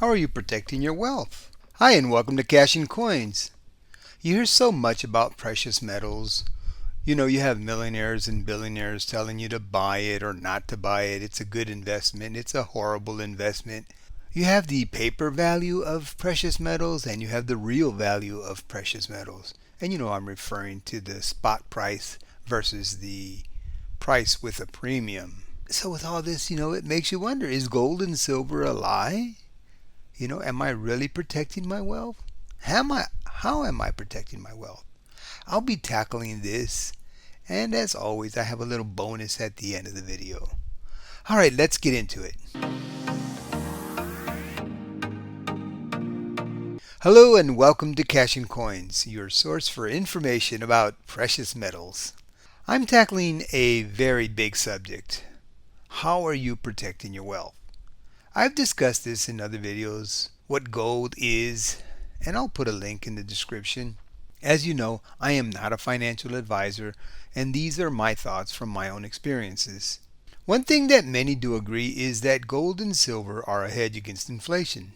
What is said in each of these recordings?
How are you protecting your wealth? Hi, and welcome to Cash and Coins. You hear so much about precious metals. You have millionaires and billionaires telling you to buy it or not to buy it. It's a good investment. It's a horrible investment. You have the paper value of precious metals and you have the real value of precious metals. And I'm referring to the spot price versus the price with a premium. So with all this, it makes you wonder, is gold and silver a lie? Am I really protecting my wealth? How am I protecting my wealth? I'll be tackling this, and as always, I have a little bonus at the end of the video. All right, let's get into it. Hello and welcome to Cash and Coins, your source for information about precious metals. I'm tackling a very big subject. How are you protecting your wealth? I've discussed this in other videos, what gold is, and I'll put a link in the description. As you know, I am not a financial advisor, and these are my thoughts from my own experiences. One thing that many do agree is that gold and silver are a hedge against inflation.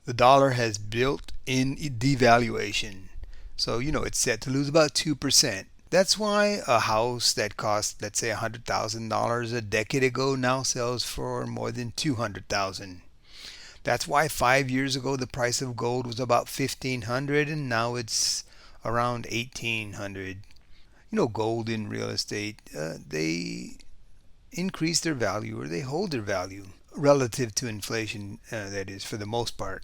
The dollar has built-in devaluation, so it's set to lose about 2%. That's why a house that cost, let's say, $100,000 a decade ago now sells for more than $200,000. That's why 5 years ago the price of gold was about $1,500 and now it's around $1,800. Gold in real estate, they increase their value or they hold their value relative to inflation, that is, for the most part.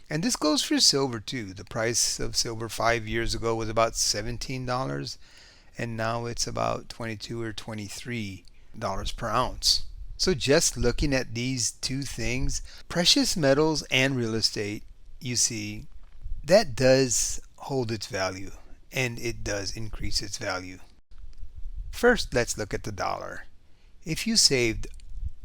And this goes for silver too. The price of silver 5 years ago was about $17 and now it's about $22 or $23 per ounce. So just looking at these two things, precious metals and real estate, you see, that does hold its value and it does increase its value. First, let's look at the dollar. If you saved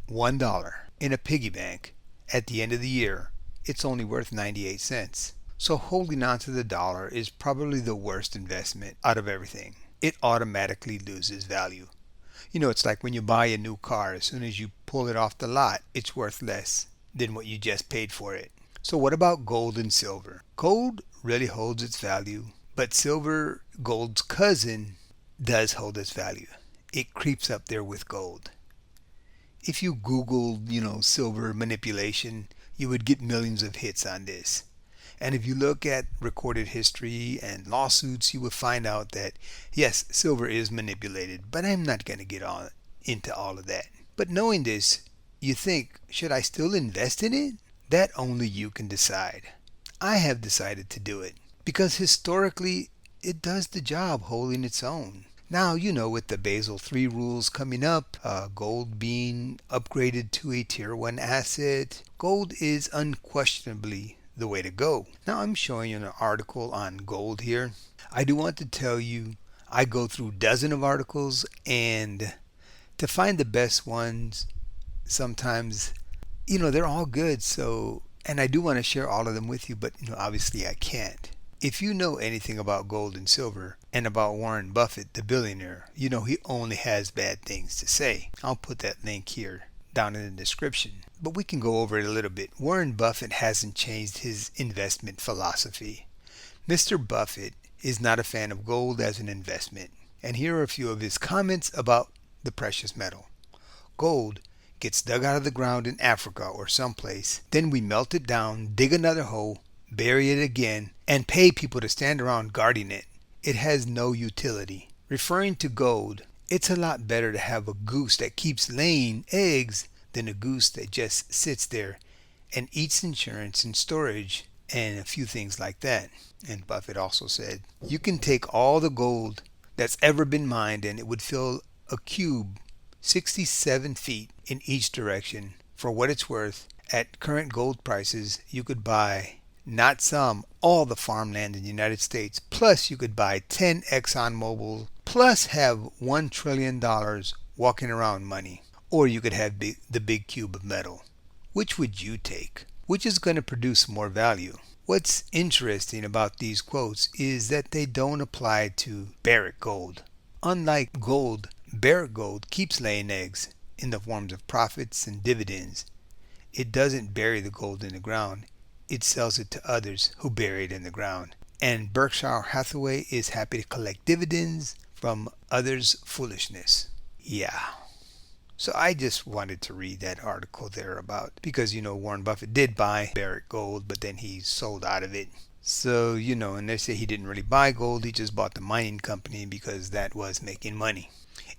$1 in a piggy bank at the end of the year, it's only worth 98 cents. So holding on to the dollar is probably the worst investment out of everything. It automatically loses value. It's like when you buy a new car. As soon as you pull it off the lot, it's worth less than what you just paid for it. So what about gold and silver? Gold really holds its value, but silver, gold's cousin, does hold its value. It creeps up there with gold. If you Google, silver manipulation, you would get millions of hits on this. And if you look at recorded history and lawsuits, you will find out that, yes, silver is manipulated, but I'm not going to get into all of that. But knowing this, you think, should I still invest in it? That only you can decide. I have decided to do it because historically, it does the job holding its own. Now, with the Basel III rules coming up, gold being upgraded to a Tier 1 asset, gold is unquestionably the way to go. Now, I'm showing you an article on gold here. I do want to tell you, I go through dozens of articles, and to find the best ones, sometimes, they're all good. So, and I do want to share all of them with you, but, obviously I can't. If you know anything about gold and silver and about Warren Buffett, the billionaire, he only has bad things to say. I'll put that link here down in the description. But we can go over it a little bit. Warren Buffett hasn't changed his investment philosophy. Mr. Buffett is not a fan of gold as an investment. And here are a few of his comments about the precious metal. Gold gets dug out of the ground in Africa or someplace. Then we melt it down, dig another hole, bury it again, and pay people to stand around guarding it. It has no utility. Referring to gold, it's a lot better to have a goose that keeps laying eggs than a goose that just sits there and eats insurance and storage and a few things like that. And Buffett also said, you can take all the gold that's ever been mined and it would fill a cube 67 feet in each direction. For what it's worth, at current gold prices, you could buy not some, all the farmland in the United States, plus you could buy 10 ExxonMobil, plus have $1 trillion walking around money. Or you could have the big cube of metal. Which would you take? Which is going to produce more value? What's interesting about these quotes is that they don't apply to Barrick gold. Unlike gold, Barrick gold keeps laying eggs in the forms of profits and dividends. it doesn't bury the gold in the ground. It sells it to others who bury it in the ground. And Berkshire Hathaway is happy to collect dividends from others' foolishness. Yeah. So I just wanted to read that article there about, because Warren Buffett did buy Barrick Gold, but then he sold out of it. So, and they say he didn't really buy gold, he just bought the mining company because that was making money.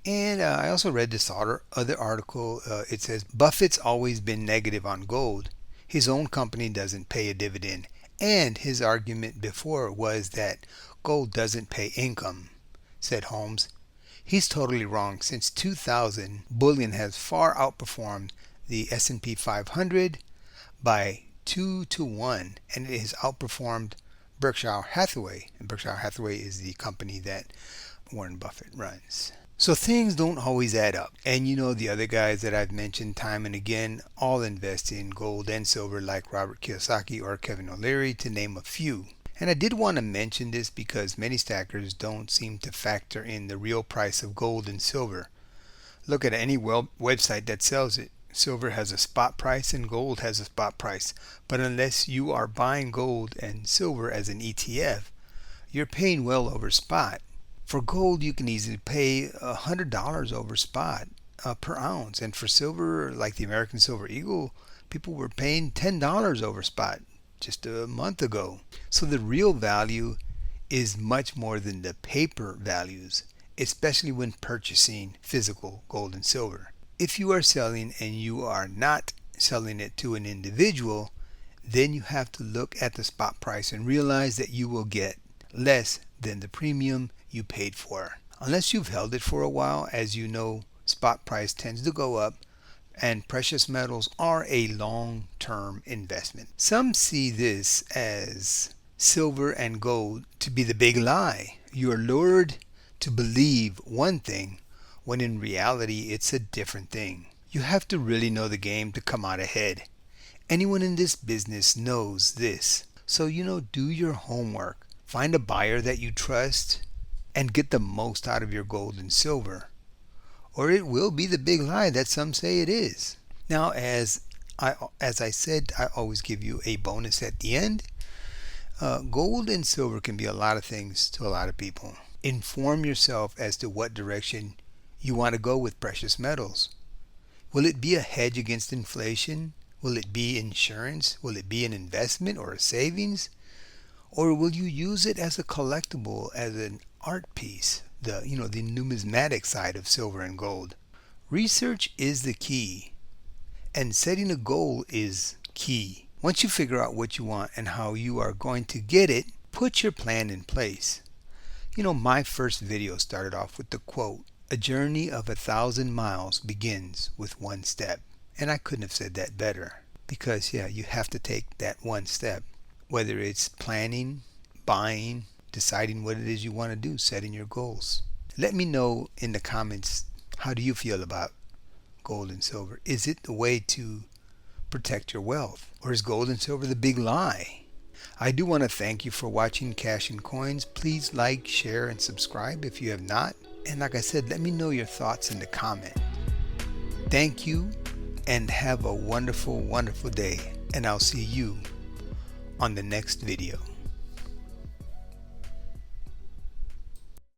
And I also read this other article. It says Buffett's always been negative on gold. His own company doesn't pay a dividend. And his argument before was that gold doesn't pay income, said Holmes. He's totally wrong. Since 2000, bullion has far outperformed the S&P 500 by 2 to 1, and it has outperformed Berkshire Hathaway. And Berkshire Hathaway is the company that Warren Buffett runs. So things don't always add up. And the other guys that I've mentioned time and again all invest in gold and silver, like Robert Kiyosaki or Kevin O'Leary, to name a few. And I did want to mention this because many stackers don't seem to factor in the real price of gold and silver. Look at any website that sells it. Silver has a spot price and gold has a spot price. But unless you are buying gold and silver as an ETF, you're paying well over spot. For gold, you can easily pay $100 over spot per ounce. And for silver, like the American Silver Eagle, people were paying $10 over spot just a month ago. So the real value is much more than the paper values, especially when purchasing physical gold and silver. If you are selling and you are not selling it to an individual, then you have to look at the spot price and realize that you will get less than the premium you paid for. Unless you've held it for a while, as you know, spot price tends to go up, and precious metals are a long-term investment. Some see this as silver and gold to be the big lie. You are lured to believe one thing when in reality it's a different thing. You have to really know the game to come out ahead. Anyone in this business knows this. So do your homework. Find a buyer that you trust and get the most out of your gold and silver, or it will be the big lie that some say it is. Now, as I said, I always give you a bonus at the end. Gold and silver can be a lot of things to a lot of people. Inform yourself as to what direction you want to go with precious metals. Will it be a hedge against inflation? Will it be insurance? Will it be an investment or a savings? Or will you use it as a collectible, as an art piece, the numismatic side of silver and gold? Research is the key, and setting a goal is key. Once you figure out what you want and how you are going to get it, put your plan in place. My first video started off with the quote, "A journey of 1,000 miles begins with one step." And I couldn't have said that better, because you have to take that one step. Whether it's planning, buying, deciding what it is you want to do, setting your goals. Let me know in the comments, how do you feel about gold and silver? Is it the way to protect your wealth? Or is gold and silver the big lie? I do want to thank you for watching Cash and Coins. Please like, share, and subscribe if you have not. And like I said, let me know your thoughts in the comment. Thank you, and have a wonderful, wonderful day. And I'll see you on the next video.